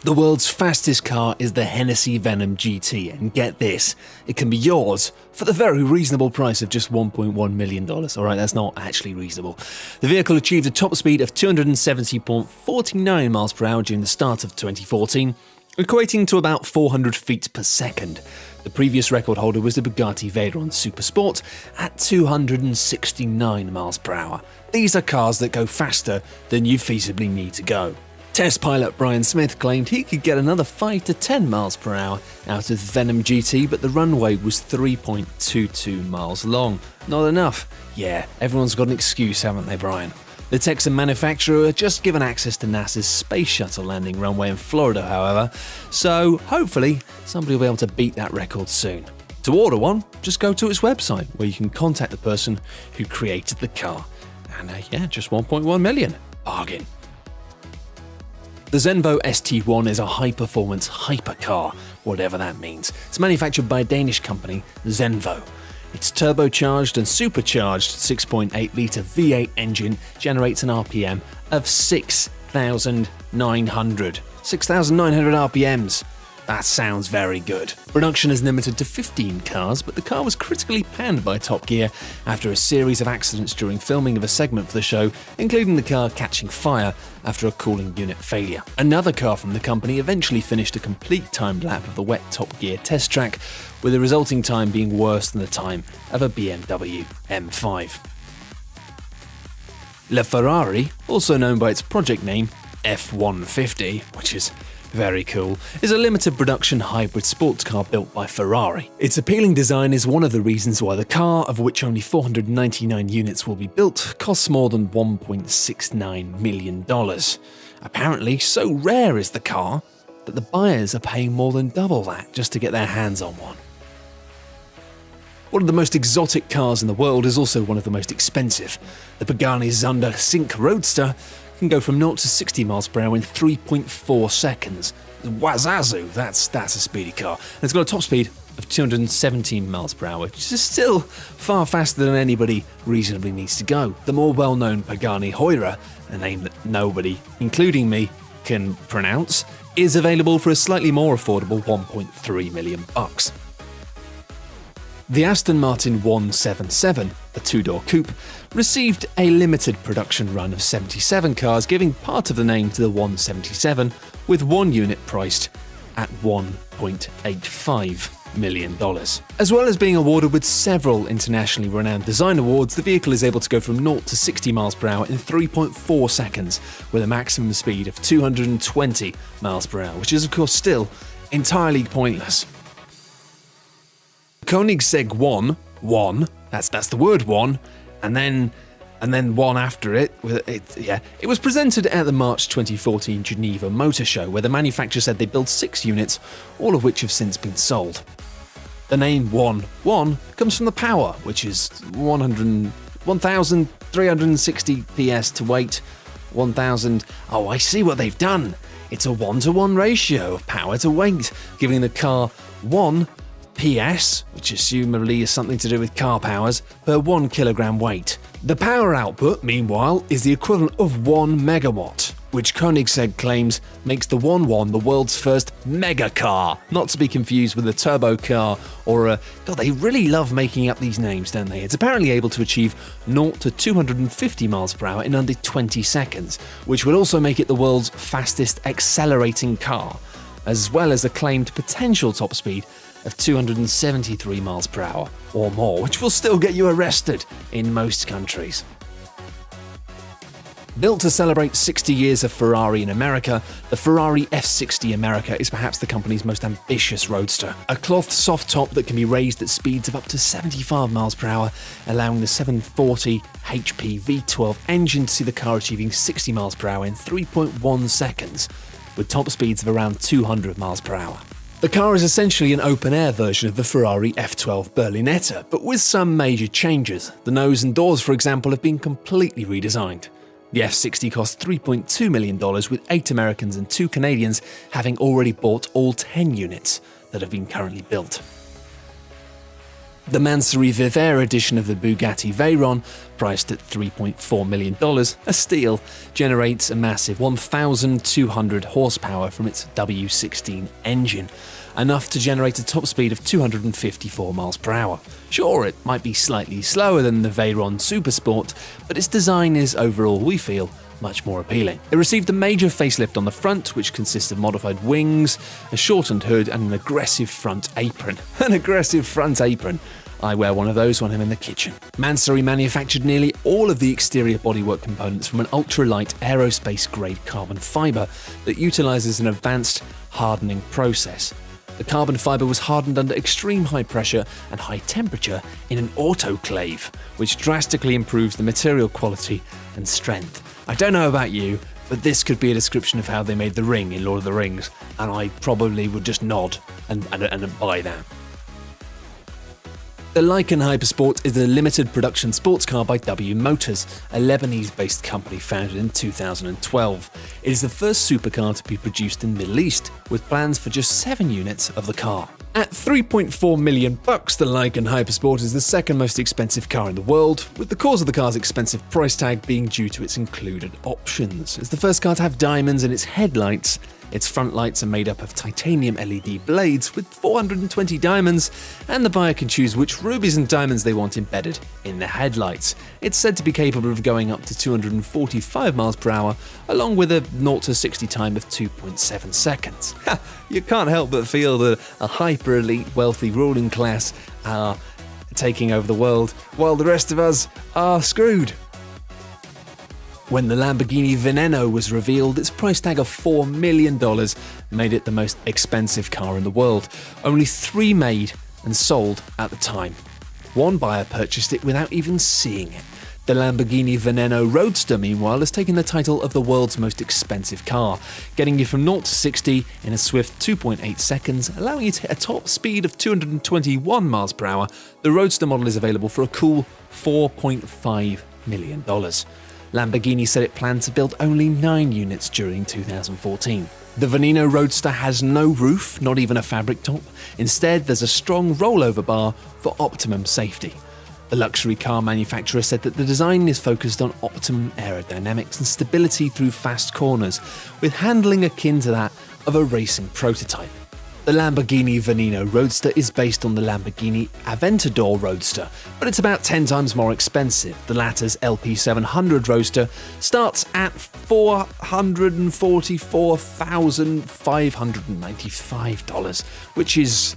The world's fastest car is the Hennessy Venom GT, and get this, it can be yours for the very reasonable price of just $1.1 million. Alright, that's not actually reasonable. The vehicle achieved a top speed of 270.49 miles per hour during the start of 2014, equating to about 400 feet per second. The previous record holder was the Bugatti Veyron Super Sport at 269 miles per hour. These are cars that go faster than you feasibly need to go. Test pilot Brian Smith claimed he could get another 5 to 10 miles per hour out of Venom GT, but the runway was 3.22 miles long. Not enough. Yeah, everyone's got an excuse, haven't they, Brian? The Texan manufacturer had just given access to NASA's Space Shuttle landing runway in Florida, however, so hopefully somebody will be able to beat that record soon. To order one, just go to its website, where you can contact the person who created the car. And yeah, just 1.1 million. Bargain. The Zenvo ST1 is a high-performance hypercar, whatever that means. It's manufactured by a Danish company, Zenvo. Its turbocharged and supercharged 6.8-litre V8 engine generates an RPM of 6,900. 6,900 RPMs. That sounds very good. Production is limited to 15 cars, but the car was critically panned by Top Gear after a series of accidents during filming of a segment for the show, including the car catching fire after a cooling unit failure. Another car from the company eventually finished a complete timed lap of the wet Top Gear test track, with the resulting time being worse than the time of a BMW M5. La Ferrari, also known by its project name F-150, which is very cool, is a limited production hybrid sports car built by Ferrari. Its appealing design is one of the reasons why the car, of which only 499 units will be built, costs more than $1.69 million. Apparently, so rare is the car that the buyers are paying more than double that just to get their hands on one. One of the most exotic cars in the world is also one of the most expensive. The Pagani Zonda Sync Roadster can go from 0 to 60 miles per hour in 3.4 seconds. Wazazu, that's a speedy car. And it's got a top speed of 217 miles per hour, which is still far faster than anybody reasonably needs to go. The more well-known Pagani Huayra, a name that nobody, including me, can pronounce, is available for a slightly more affordable $1.3 million. The Aston Martin 177, a two-door coupe, received a limited production run of 77 cars, giving part of the name to the 177, with one unit priced at $1.85 million. As well as being awarded with several internationally renowned design awards, the vehicle is able to go from 0 to 60 miles per hour in 3.4 seconds, with a maximum speed of 220 miles per hour, which is of course still entirely pointless. Koenigsegg 1, that's the word one, and then one after it. It was presented at the March 2014 Geneva Motor Show, where the manufacturer said they built 6 units, all of which have since been sold. The name 1 comes from the power, which is 1,360 PS to weight, 1,000. Oh, I see what they've done. It's a 1-to-1 ratio of power to weight, giving the car 1 PS, which assumably is something to do with car powers, per 1 kilogram weight. The power output, meanwhile, is the equivalent of 1 megawatt, which Koenigsegg claims makes the 1.1 the world's first mega car, not to be confused with a turbo car or a... God, they really love making up these names, don't they? It's apparently able to achieve 0 to 250 miles per hour in under 20 seconds, which would also make it the world's fastest accelerating car, as well as a claimed potential top speed of 273 miles per hour or more, which will still get you arrested in most countries. Built to celebrate 60 years of Ferrari in America, the Ferrari F60 America is perhaps the company's most ambitious roadster. A cloth soft top that can be raised at speeds of up to 75 miles per hour, allowing the 740 HP V12 engine to see the car achieving 60 miles per hour in 3.1 seconds, with top speeds of around 200 miles per hour. The car is essentially an open-air version of the Ferrari F12 Berlinetta, but with some major changes. The nose and doors, for example, have been completely redesigned. The F60 cost $3.2 million, with 8 Americans and 2 Canadians having already bought all 10 units that have been currently built. The Mansory Viver edition of the Bugatti Veyron priced at $3.4 million, a steal, generates a massive 1,200 horsepower from its W16 engine, enough to generate a top speed of 254 miles per hour. Sure, it might be slightly slower than the Veyron Supersport, but its design is overall, we feel, much more appealing. It received a major facelift on the front, which consists of modified wings, a shortened hood, and an aggressive front apron. An aggressive front apron. I wear one of those when I'm in the kitchen. Mansory manufactured nearly all of the exterior bodywork components from an ultralight aerospace-grade carbon fiber that utilizes an advanced hardening process. The carbon fiber was hardened under extreme high pressure and high temperature in an autoclave, which drastically improves the material quality and strength. I don't know about you, but this could be a description of how they made the ring in Lord of the Rings, and I probably would just nod and buy that. The Lykan Hypersport is a limited production sports car by W Motors, a Lebanese-based company founded in 2012. It is the first supercar to be produced in the Middle East, with plans for just 7 units of the car. At $3.4 million, the Lykan Hypersport is the second most expensive car in the world, with the cause of the car's expensive price tag being due to its included options. It's the first car to have diamonds in its headlights. Its front lights are made up of titanium LED blades with 420 diamonds, and the buyer can choose which rubies and diamonds they want embedded in the headlights. It's said to be capable of going up to 245 miles per hour, along with a 0 to 60 time of 2.7 seconds. You can't help but feel that a hyper-elite, wealthy ruling class are taking over the world, while the rest of us are screwed. When the Lamborghini Veneno was revealed, its price tag of $4 million made it the most expensive car in the world. Only 3 made and sold at the time. One buyer purchased it without even seeing it. The Lamborghini Veneno Roadster, meanwhile, has taken the title of the world's most expensive car, getting you from 0 to 60 in a swift 2.8 seconds, allowing you to hit a top speed of 221 miles per hour. The Roadster model is available for a cool $4.5 million. Lamborghini said it planned to build only 9 units during 2014. The Veneno Roadster has no roof, not even a fabric top. Instead, there's a strong rollover bar for optimum safety. The luxury car manufacturer said that the design is focused on optimum aerodynamics and stability through fast corners, with handling akin to that of a racing prototype. The Lamborghini Veneno Roadster is based on the Lamborghini Aventador Roadster, but it's about 10 times more expensive. The latter's LP700 Roadster starts at $444,595, which is